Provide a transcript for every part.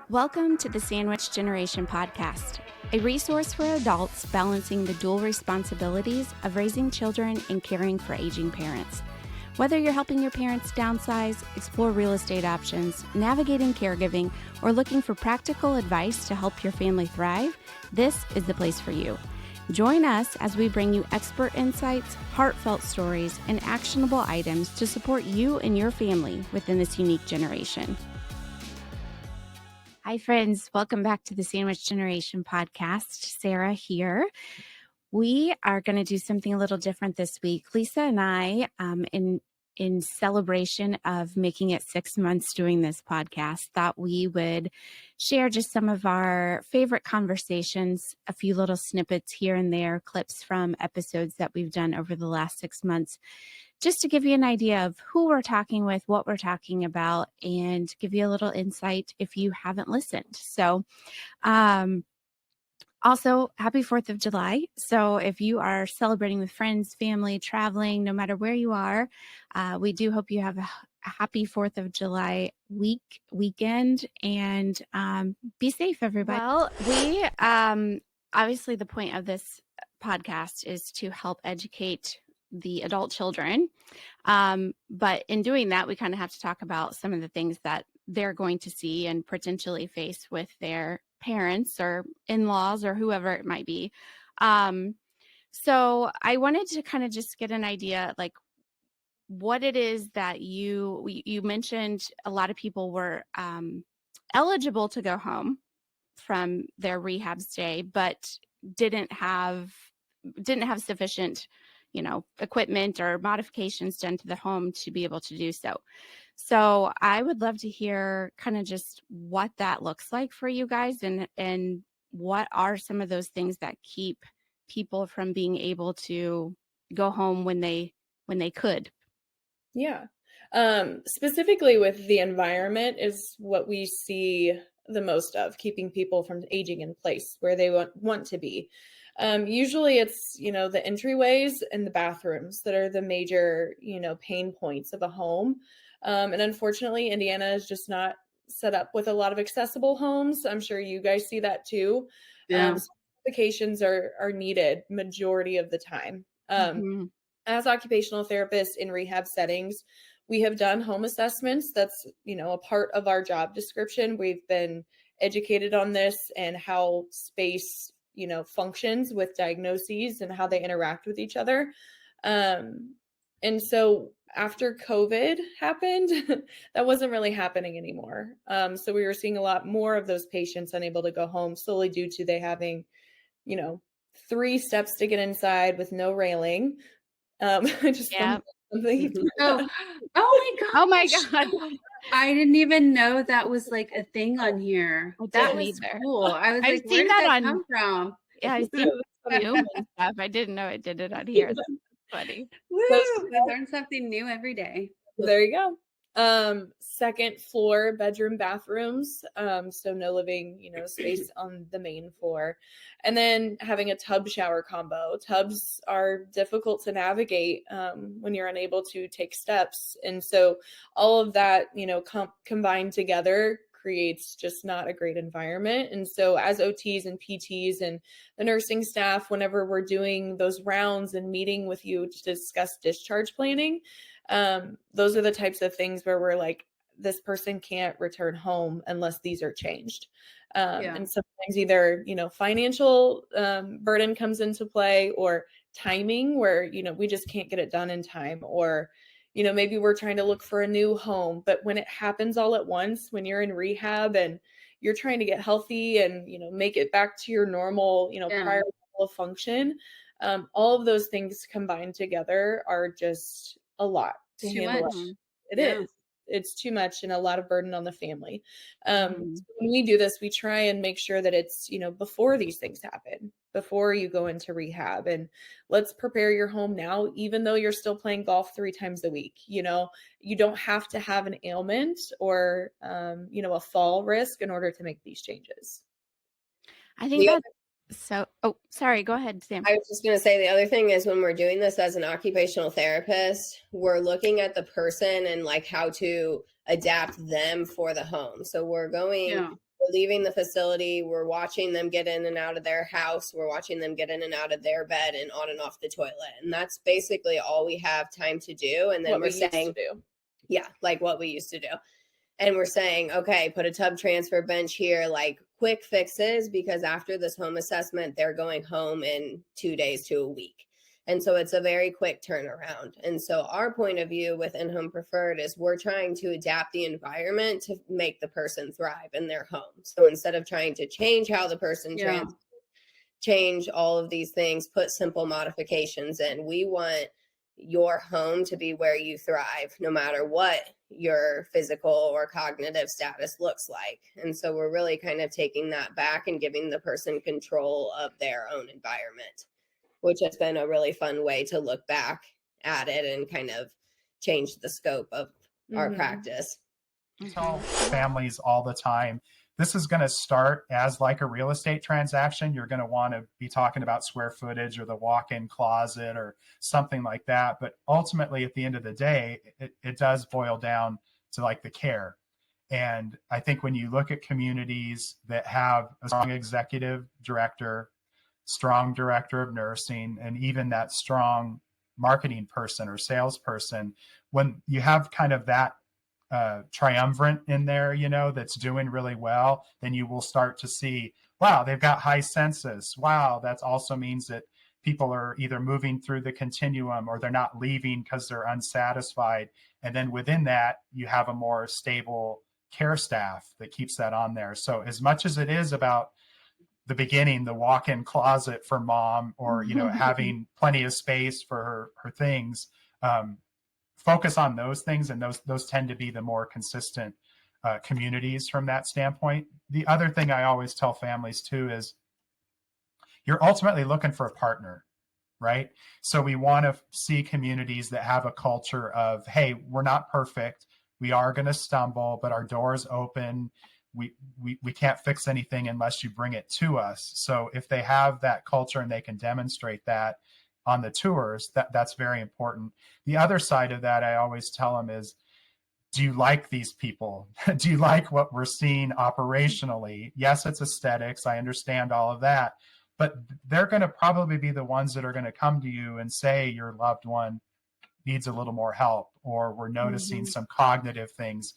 Welcome to the Sandwich Generation podcast, a resource for adults balancing the dual responsibilities of raising children and caring for aging parents. Whether you're helping your parents downsize, explore real estate options, navigating caregiving, or looking for practical advice to help your family thrive, this is the place for you. Join us as we bring you expert insights, heartfelt stories, and actionable items to support you and your family within this unique generation. Hi, friends. Welcome back to the Sandwich Generation podcast. Sara here. We are going to do something a little different this week. Lisa and I, in celebration of making it 6 months doing this podcast, thought we would share just some of our favorite conversations, a few little snippets here and there, clips from episodes that we've done over the last 6 months, just to give you an idea of who we're talking with, what we're talking about, and give you a little insight if you haven't listened. So, also, happy 4th of July. So if you are celebrating with friends, family, traveling, no matter where you are, we do hope you have a happy 4th of July weekend, and be safe, everybody. Well, we obviously the point of this podcast is to help educate the adult children. But in doing that, we kind of have to talk about some of the things that they're going to see and potentially face with their parents or in-laws or whoever it might be. So I wanted to kind of just get an idea, like what it is that you mentioned a lot of people were eligible to go home from their rehab stay, but didn't have sufficient, equipment or modifications done to the home to be able to do so. So I would love to hear kind of just what that looks like for you guys, and what are some of those things that keep people from being able to go home when they could. Yeah. Specifically with the environment is what we see the most of, keeping people from aging in place where they want to be. Usually it's, the entryways and the bathrooms that are the major, pain points of a home. And unfortunately, Indiana is just not set up with a lot of accessible homes. I'm sure you guys see that too. Yeah. Modifications are needed majority of the time. As occupational therapists in rehab settings, we have done home assessments. That's, a part of our job description. We've been educated on this and how space, functions with diagnoses and how they interact with each other. And so after COVID happened, that wasn't really happening anymore. So we were seeing a lot more of those patients unable to go home solely due to they having, 3 steps to get inside with no railing. Just Yeah. something. Oh my god! Oh my god! I didn't even know that was like a thing on here. That was either. cool. I was I've like, where seen did that that on come from? Yeah, I've seen Zoom and stuff. I didn't know it did it on here. That's funny. Woo! I learn something new every day. There you go. Second floor bedroom bathrooms. So no living, space on the main floor. And then having a tub shower combo. Tubs are difficult to navigate when you're unable to take steps. And so all of that, combined together creates just not a great environment. And so as OTs and PTs and the nursing staff, whenever we're doing those rounds and meeting with you to discuss discharge planning, those are the types of things where we're like, this person can't return home unless these are changed. And sometimes either, financial burden comes into play, or timing where, we just can't get it done in time, or, maybe we're trying to look for a new home, but when it happens all at once, when you're in rehab and you're trying to get healthy and, make it back to your normal, prior level of function, all of those things combined together are just a lot to handle. It is. It's too much and a lot of burden on the family. So when we do this, we try and make sure that it's, before these things happen, before you go into rehab, and let's prepare your home now, even though you're still playing golf 3 times a week. You don't have to have an ailment or, a fall risk in order to make these changes. I think sorry, go ahead, Sam. I was just going to say, the other thing is when we're doing this as an occupational therapist, we're looking at the person and like how to adapt them for the home. So we're going we're leaving the facility, we're watching them get in and out of their house, we're watching them get in and out of their bed and on and off the toilet. And that's basically all we have time to do. And then What we're we used to saying, do. yeah, like what we used to do. And we're saying, okay, put a tub transfer bench here, like quick fixes, because after this home assessment, they're going home in 2 days to a week. And so it's a very quick turnaround. And so our point of view with In-Home Preferred is we're trying to adapt the environment to make the person thrive in their home. So instead of trying to change how the person change all of these things, put simple modifications in. We want your home to be where you thrive, no matter what your physical or cognitive status looks like. And so we're really kind of taking that back and giving the person control of their own environment, which has been a really fun way to look back at it and kind of change the scope of our practice. Tell families all the time, this is going to start as like a real estate transaction. You're going to want to be talking about square footage or the walk-in closet or something like that. But ultimately, at the end of the day, it does boil down to like the care. And I think when you look at communities that have a strong executive director, strong director of nursing, and even that strong marketing person or salesperson, when you have kind of that triumvirate in there, you know, that's doing really well, then you will start to see, wow, they've got high census. Wow, that also means that people are either moving through the continuum or they're not leaving because they're unsatisfied. And then within that, you have a more stable care staff that keeps that on there. So as much as it is about the beginning, the walk-in closet for mom, or, you know, having plenty of space for her things, focus on those things, and those tend to be the more consistent communities from that standpoint. The other thing I always tell families too is you're ultimately looking for a partner, right? So we want to see communities that have a culture of, hey, we're not perfect, we are going to stumble, but our door's open. We can't fix anything unless you bring it to us. So if they have that culture and they can demonstrate that on the tours, that's very important. The other side of that, I always tell them is, do you like these people? Do you like what we're seeing operationally? Yes, it's aesthetics. I understand all of that, but they're going to probably be the ones that are going to come to you and say your loved one needs a little more help, or we're noticing some cognitive things.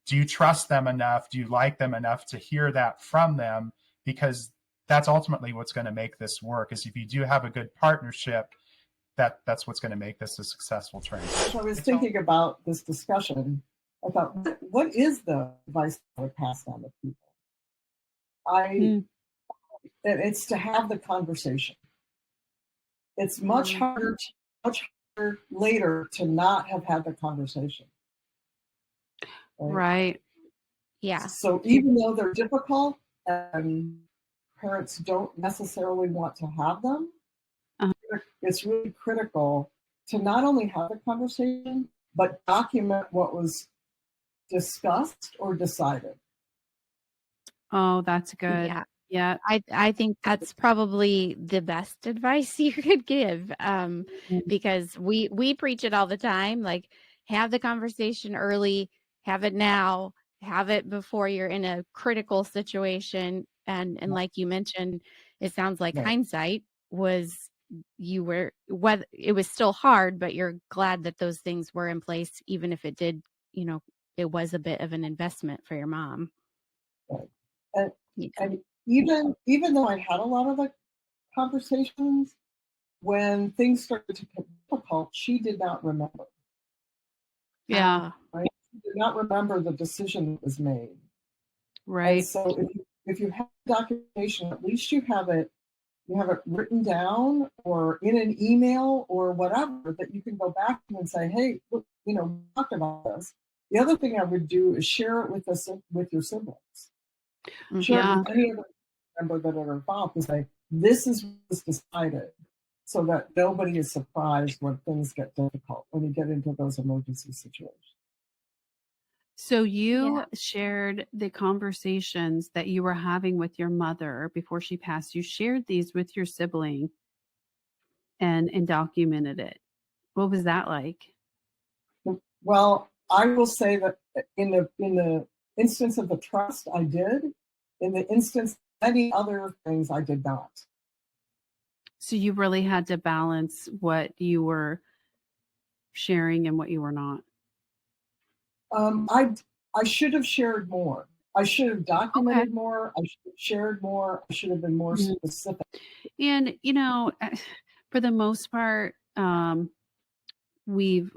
Do you trust them enough? Do you like them enough to hear that from them? Because that's ultimately what's going to make this work, is if you do have a good partnership, that's what's going to make this a successful transition. So I was thinking about this discussion. I thought, what is the advice I would pass on to people? It's to have the conversation. It's much harder later to not have had the conversation. Right. Yeah. So even though they're difficult and parents don't necessarily want to have them, it's really critical to not only have the conversation, but document what was discussed or decided. Oh, that's good. Yeah. Yeah. I think that's probably the best advice you could give, because we preach it all the time, like have the conversation early, have it now, have it before you're in a critical situation. And like you mentioned, it sounds like hindsight was whether it was still hard, but you're glad that those things were in place, even if it did, you know, it was a bit of an investment for your mom. Right. And even though I had a lot of the conversations, when things started to get difficult, she did not remember. Yeah. Right? She did not remember the decision that was made. Right. And so if you have documentation, at least you have it written down or in an email or whatever, that you can go back to and say, hey, look, you know, we talked about this. The other thing I would do is share it with your siblings. Share it with any other member that are involved and say, this is what's decided, so that nobody is surprised when things get difficult, when you get into those emergency situations. So you shared the conversations that you were having with your mother before she passed. You shared these with your sibling and documented it. What was that like? Well, I will say that in the instance of the trust, I did. in the instance, many other things I did not. So you really had to balance what you were sharing and what you were not. I should have shared more. I should have documented more. I should have shared more. I should have been more specific. And for the most part, we've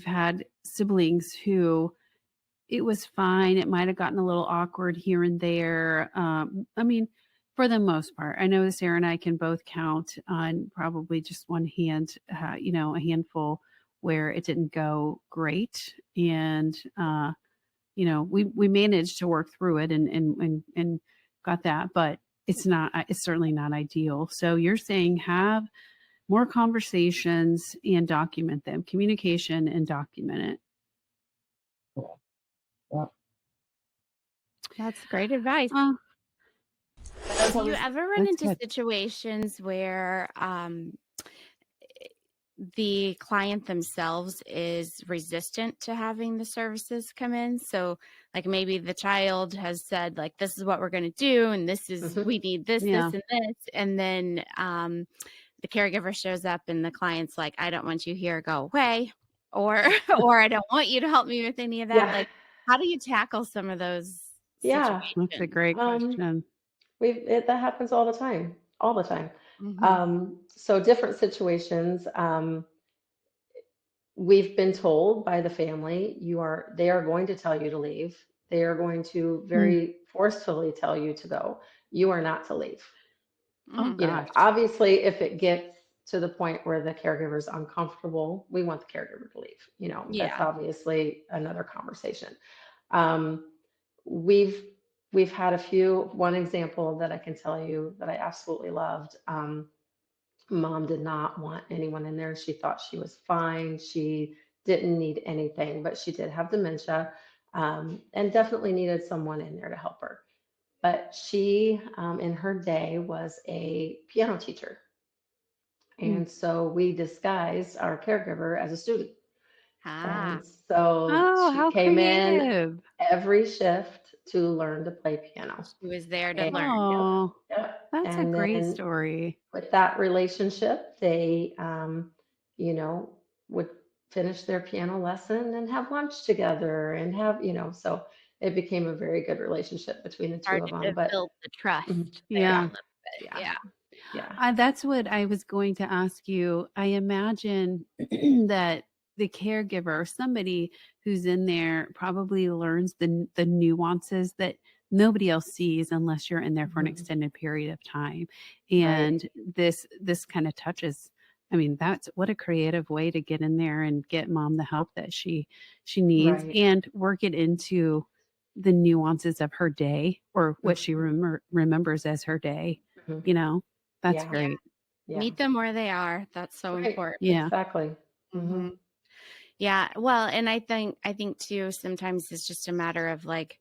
had siblings who it was fine. It might have gotten a little awkward here and there. I mean, for the most part, I know Sarah and I can both count on probably just one hand, a handful where it didn't go great. And, we managed to work through it and got that, but it's certainly not ideal. So you're saying have more conversations and document them, communication and document it. Cool. Yeah. That's great advice. Do you ever run into situations where the client themselves is resistant to having the services come in? So like maybe the child has said like, this is what we're going to do. And this is, we need this, this, and this. And then the caregiver shows up and the client's like, I don't want you here, go away. Or I don't want you to help me with any of that. Yeah. Like, how do you tackle some of those situations? That's a great question. That happens all the time. Mm-hmm. So different situations. We've been told by the family, they are going to tell you to leave. They are going to very forcefully tell you to go. You are not to leave. Oh, gosh. Obviously, if it gets to the point where the caregiver is uncomfortable, we want the caregiver to leave. That's obviously another conversation. We've had one example that I can tell you that I absolutely loved. Mom did not want anyone in there. She thought she was fine. She didn't need anything, but she did have dementia, and definitely needed someone in there to help her. But she, in her day, was a piano teacher. And so we disguised our caregiver as a student. And so she came in every shift to learn to play piano. She was there to learn. Oh, that's a great story. With that relationship, they, would finish their piano lesson and have lunch together and have, so it became a very good relationship between the two of them. But build the trust. Yeah. Yeah. That's what I was going to ask you. I imagine that the caregiver, somebody who's in there, probably learns the nuances that nobody else sees unless you're in there for an extended period of time. And this kind of touches. I mean, that's what a creative way to get in there and get mom the help that she needs and work it into the nuances of her day or what she remembers as her day. That's great. Yeah. Meet them where they are. That's so important. Yeah, exactly. Mm-hmm. Yeah. Well, and I think too, sometimes it's just a matter of like,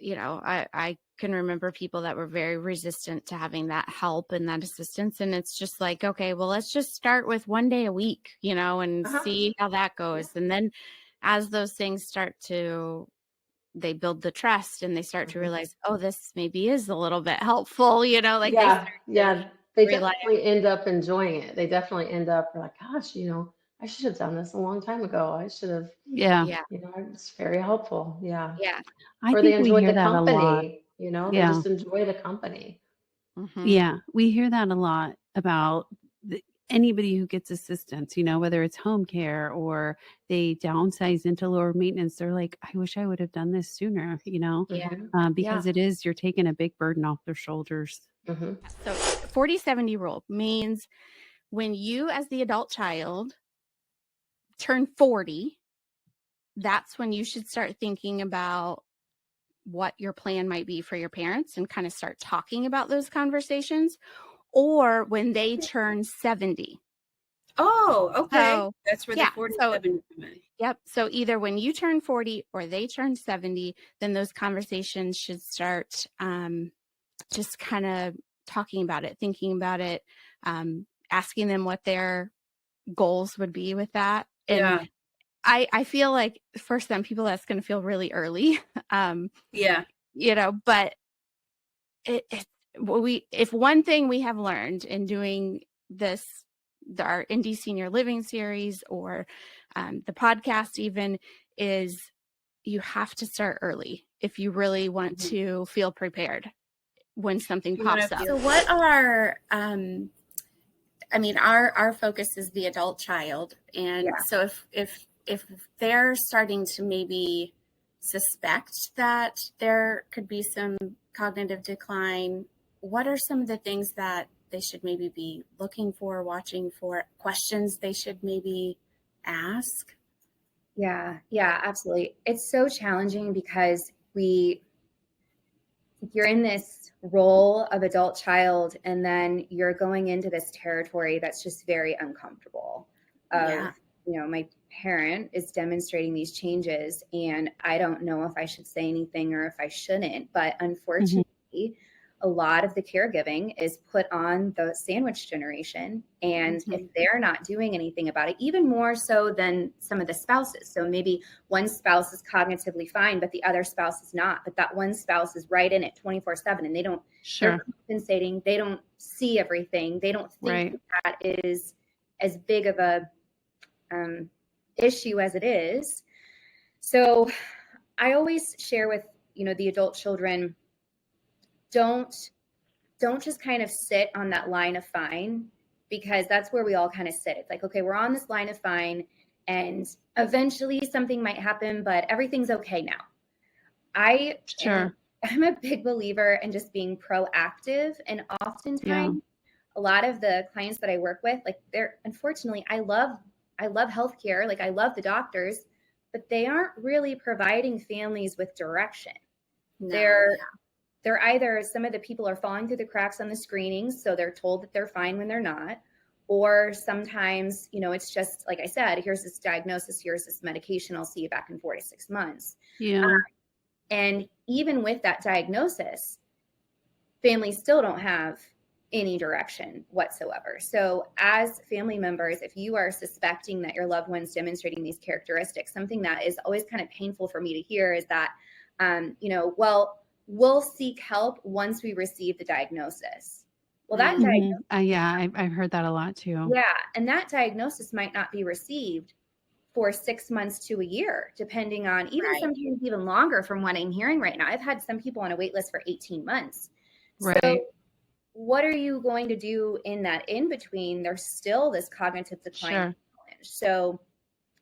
I can remember people that were very resistant to having that help and that assistance. And it's just like, okay, well, let's just start with 1 day a week, and see how that goes. And then as those things they build the trust and they start to realize, oh, this maybe is a little bit helpful, they definitely end up enjoying it. They definitely end up like, gosh, I should have done this a long time ago. I should have, it's very helpful. Yeah. Or they enjoy the company, they just enjoy the company. Mm-hmm. Yeah. We hear that a lot about anybody who gets assistance, whether it's home care or they downsize into lower maintenance. They're like, I wish I would have done this sooner, because you're taking a big burden off their shoulders. Mm-hmm. So 40-70 rule means when you as the adult child turn 40, that's when you should start thinking about what your plan might be for your parents and kind of start talking about those conversations, or when they turn 70. Oh, okay. So, that's where the 47 come in. Yep. So either when you turn 40 or they turn 70, then those conversations should start just kind of talking about it, thinking about it, asking them what their goals would be with that. And I feel like for some people that's going to feel really early. but if one thing we have learned in doing this, our Indie Senior Living series or the podcast even, is you have to start early if you really want to feel prepared when something pops up. So what are, our focus is the adult child. And so if they're starting to maybe suspect that there could be some cognitive decline, what are some of the things that they should maybe be looking for, watching for, questions they should maybe ask? Yeah, absolutely. It's so challenging because you're in this role of adult child, and then you're going into this territory that's just very uncomfortable. My parent is demonstrating these changes, and I don't know if I should say anything or if I shouldn't. But unfortunately, a lot of the caregiving is put on the sandwich generation. And if they're not doing anything about it, even more so than some of the spouses. So maybe one spouse is cognitively fine, but the other spouse is not. But that one spouse is right in it 24/7, and they don't, they're compensating. They don't see everything. They don't think that is as big of a issue as it is. So I always share with, the adult children, don't just kind of sit on that line of fine, because that's where we all kind of sit. It's like, okay, we're on this line of fine and eventually something might happen, but everything's okay now. I'm a big believer in just being proactive, and oftentimes a lot of the clients that I work with, like, unfortunately, I love healthcare. Like, I love the doctors, but they aren't really providing families with direction. They're either, some of the people are falling through the cracks on the screenings, so they're told that they're fine when they're not. Or sometimes, it's just, like I said, here's this diagnosis, here's this medication, I'll see you back in 4 to 6 months. And even with that diagnosis, families still don't have any direction whatsoever. So as family members, if you are suspecting that your loved one's demonstrating these characteristics, something that is always kind of painful for me to hear is that, we'll seek help once we receive the diagnosis. Well, that diagnosis, I've heard that a lot too. Yeah, and that diagnosis might not be received for 6 months to a year, depending on sometimes even longer from what I'm hearing right now. I've had some people on a wait list for 18 months. So what are you going to do in that in between? There's still this cognitive decline challenge. So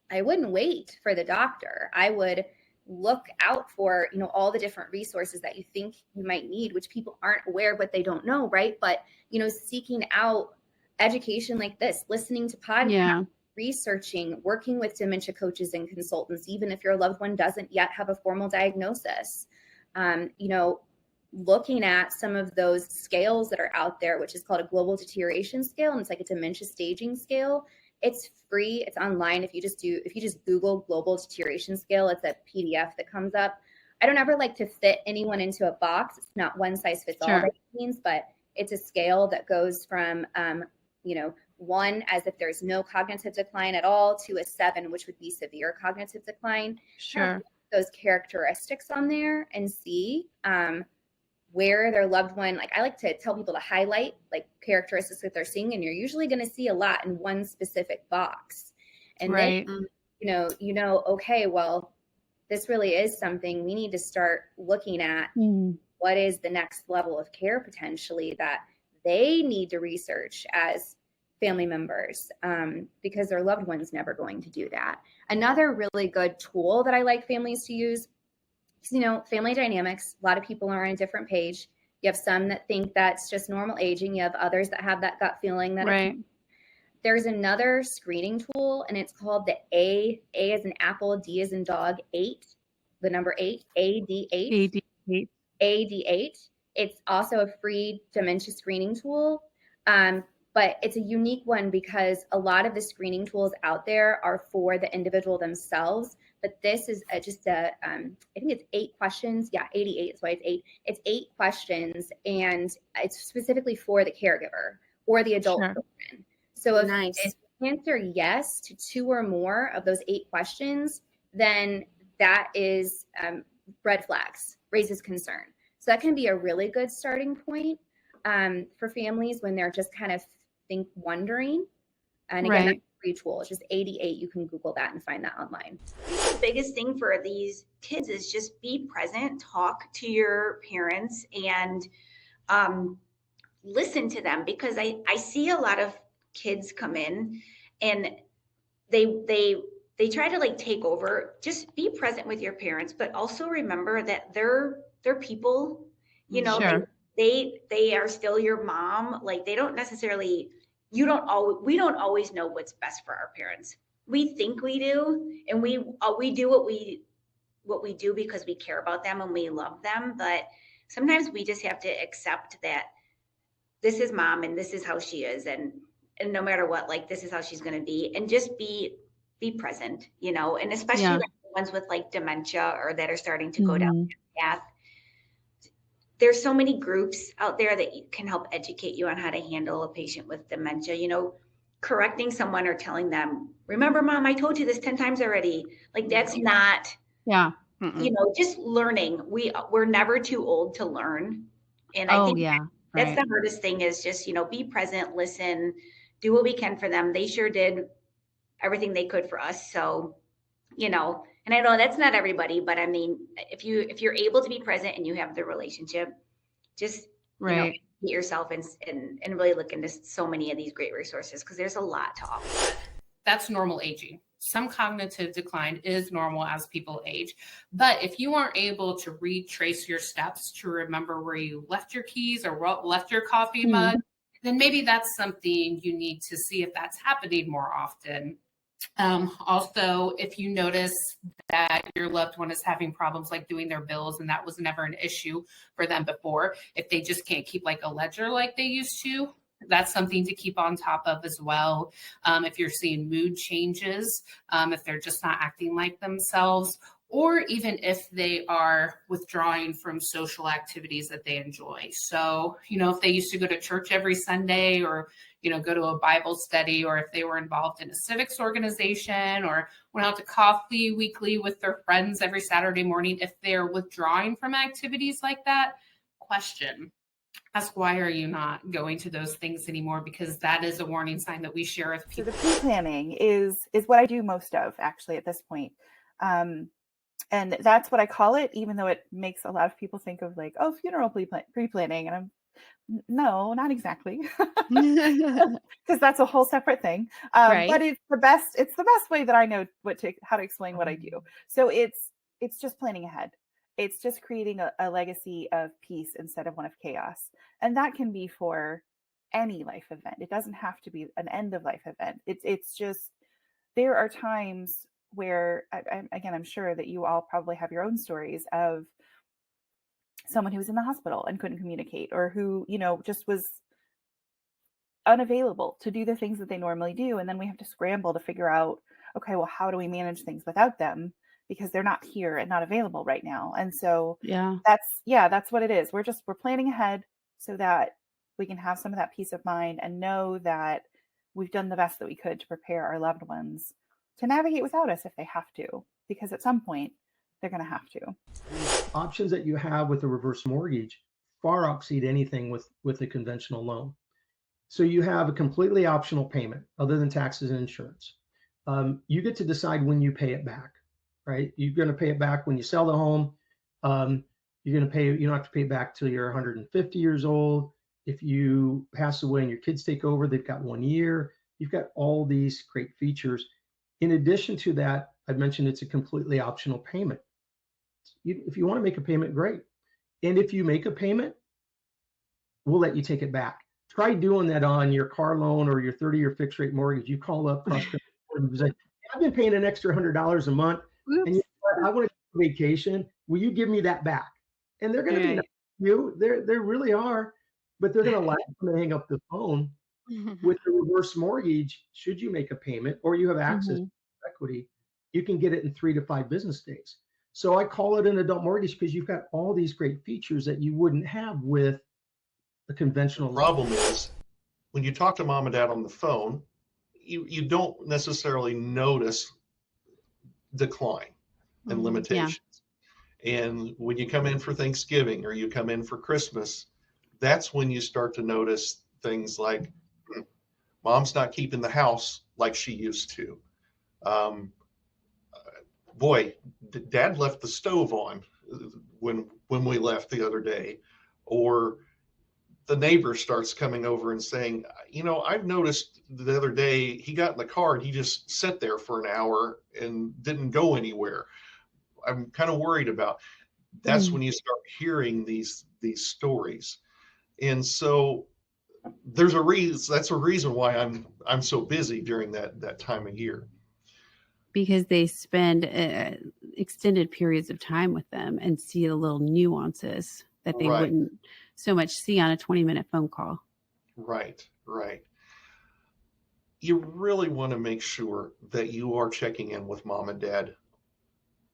I wouldn't wait for the doctor. I would look out for, all the different resources that you think you might need, which people aren't aware of what they don't know, right? But, seeking out education like this, listening to podcasts, researching, working with dementia coaches and consultants, even if your loved one doesn't yet have a formal diagnosis, looking at some of those scales that are out there, which is called a global deterioration scale. And it's like a dementia staging scale. It's free. It's online. If you just Google global deterioration scale, it's a PDF that comes up. I don't ever like to fit anyone into a box. It's not one size fits all by any means, but it's a scale that goes from, 1 as if there's no cognitive decline at all to a 7, which would be severe cognitive decline. Those characteristics on there and see, where their loved one, like, I like to tell people to highlight like characteristics that they're seeing, and you're usually going to see a lot in one specific box. And then, okay, well, this really is something we need to start looking at. What is the next level of care potentially that they need to research as family members, because their loved one's never going to do that. Another really good tool that I like families to use, family dynamics. A lot of people are on a different page. You have some that think that's just normal aging. You have others that have that gut feeling that there's another screening tool, and it's called the A as in apple, D as in dog, 8, the number 8, AD8. AD8. It's also a free dementia screening tool. But it's a unique one because a lot of the screening tools out there are for the individual themselves. But this is I think it's 8 questions. Yeah, 88 is why it's 8. It's 8 questions, and it's specifically for the caregiver or the adult person. So if you answer yes to 2 or more of those 8 questions, then that is red flags. raises concern. So that can be a really good starting point for families when they're just kind of wondering. And again, that's a free tool. It's just 88. You can Google that and find that online. I think the biggest thing for these kids is just be present, talk to your parents, and listen to them, because I see a lot of kids come in and they try to like take over. Just be present with your parents, but also remember that they're people, you know. Sure. They are still your mom. Like, they don't necessarily, we don't always know what's best for our parents. We think we do, and we do what we do because we care about them and we love them. But sometimes we just have to accept that this is mom and this is how she is, and no matter what, like, this is how she's going to be, and just be present, you know. And especially like the ones with like dementia or that are starting to go down that path. There's so many groups out there that can help educate you on how to handle a patient with dementia, you know, correcting someone or telling them, remember, mom, I told you this 10 times already. Like, that's not, you know, just learning. We're never too old to learn. And I think that's the hardest thing, is just, you know, be present, listen, do what we can for them. They sure did everything they could for us. So, you know, and I know that's not everybody, but I mean, if you're able to be present and you have the relationship, just you know, educate yourself and really look into so many of these great resources, because there's a lot to offer. That's normal aging. Some cognitive decline is normal as people age. But if you aren't able to retrace your steps to remember where you left your keys or left your coffee mug, then maybe that's something you need to see if that's happening more often. Also, if you notice that your loved one is having problems like doing their bills, and that was never an issue for them before, if they just can't keep like a ledger like they used to, that's something to keep on top of as well. If you're seeing mood changes, if they're just not acting like themselves, or even if they are withdrawing from social activities that they enjoy. So, you know, if they used to go to church every Sunday, or, you know, go to a Bible study, or if they were involved in a civics organization, or went out to coffee weekly with their friends every Saturday morning, if they're withdrawing from activities like that, question. Ask, why are you not going to those things anymore? Because that is a warning sign that we share with people. So the pre-planning is what I do most of, actually, at this point. And that's what I call it, even though it makes a lot of people think of like, oh, funeral pre-planning. And I'm, no, not exactly. Because that's a whole separate thing. But it's the best way that I know how to explain what I do. So it's just planning ahead. It's just creating a legacy of peace instead of one of chaos. And that can be for any life event. It doesn't have to be an end of life event. It's just, there are times where, again, I'm sure that you all probably have your own stories of someone who was in the hospital and couldn't communicate, or who, you know, just was unavailable to do the things that they normally do. And then we have to scramble to figure out, okay, well, how do we manage things without them? Because they're not here and not available right now. And so that's what it is. We're planning ahead so that we can have some of that peace of mind and know that we've done the best that we could to prepare our loved ones to navigate without us if they have to, because at some point they're going to have to. Options that you have with a reverse mortgage far exceed anything with a conventional loan. So you have a completely optional payment other than taxes and insurance. You get to decide when you pay it back, right? You're going to pay it back when you sell the home. You don't have to pay it back till you're 150 years old. If you pass away and your kids take over, they've got 1 year. You've got all these great features. In addition to that, I've mentioned it's a completely optional payment. If you want to make a payment, great. And if you make a payment, we'll let you take it back. Try doing that on your car loan or your 30-year fixed rate mortgage. You call up and say, I've been paying an extra $100 a month. And I want to go on vacation. Will you give me that back? And they're going to be nice to you. They really are. But they're going to laugh when they hang up the phone. With the reverse mortgage, should you make a payment or you have access to equity, you can get it in 3 to 5 business days. So I call it an adult mortgage because you've got all these great features that you wouldn't have with a conventional. The problem is when you talk to mom and dad on the phone, you don't necessarily notice decline and limitations. And when you come in for Thanksgiving or you come in for Christmas, that's when you start to notice things like mom's not keeping the house like she used to. Boy, dad left the stove on when we left the other day. Or the neighbor starts coming over and saying, you know, I've noticed the other day he got in the car and he just sat there for an hour and didn't go anywhere. I'm kind of worried about. That's when you start hearing these stories. And so there's a reason. That's a reason why I'm so busy during that time of year. Because they spend extended periods of time with them and see the little nuances that they wouldn't so much see on a 20-minute phone call. Right. You really want to make sure that you are checking in with mom and dad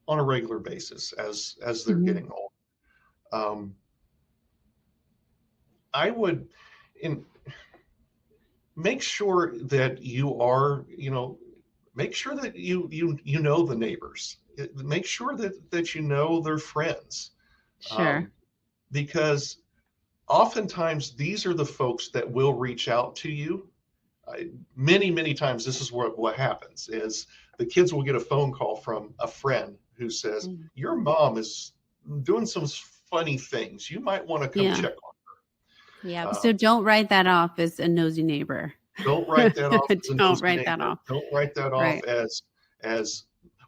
on a regular basis as they're getting old. I would make sure that you are, make sure that you know the neighbors. Make sure that you know their friends. Sure. Because oftentimes these are the folks that will reach out to you. Many times this is what happens is the kids will get a phone call from a friend who says, your mom is doing some funny things. You might want to come check on her. Yeah. So don't write that off as a nosy neighbor. Don't write that off. Don't write that off. Don't write that off as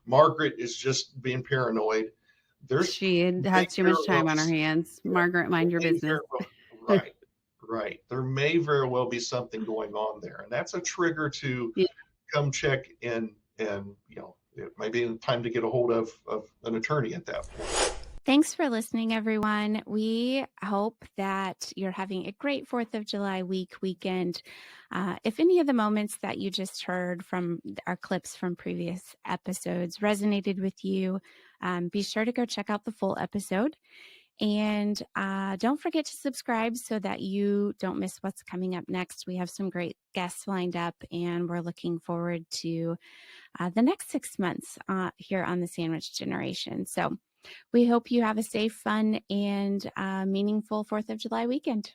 Margaret is just being paranoid. She has too much time on her hands. Margaret, mind your business. Right. There may very well be something going on there. And that's a trigger to come check in and, it may be time to get a hold of an attorney at that point. Thanks for listening, everyone. We hope that you're having a great 4th of July weekend. If any of the moments that you just heard from our clips from previous episodes resonated with you, be sure to go check out the full episode. And don't forget to subscribe so that you don't miss what's coming up next. We have some great guests lined up, and we're looking forward to the next 6 months here on the Sandwich Generation. So we hope you have a safe, fun, and meaningful 4th of July weekend.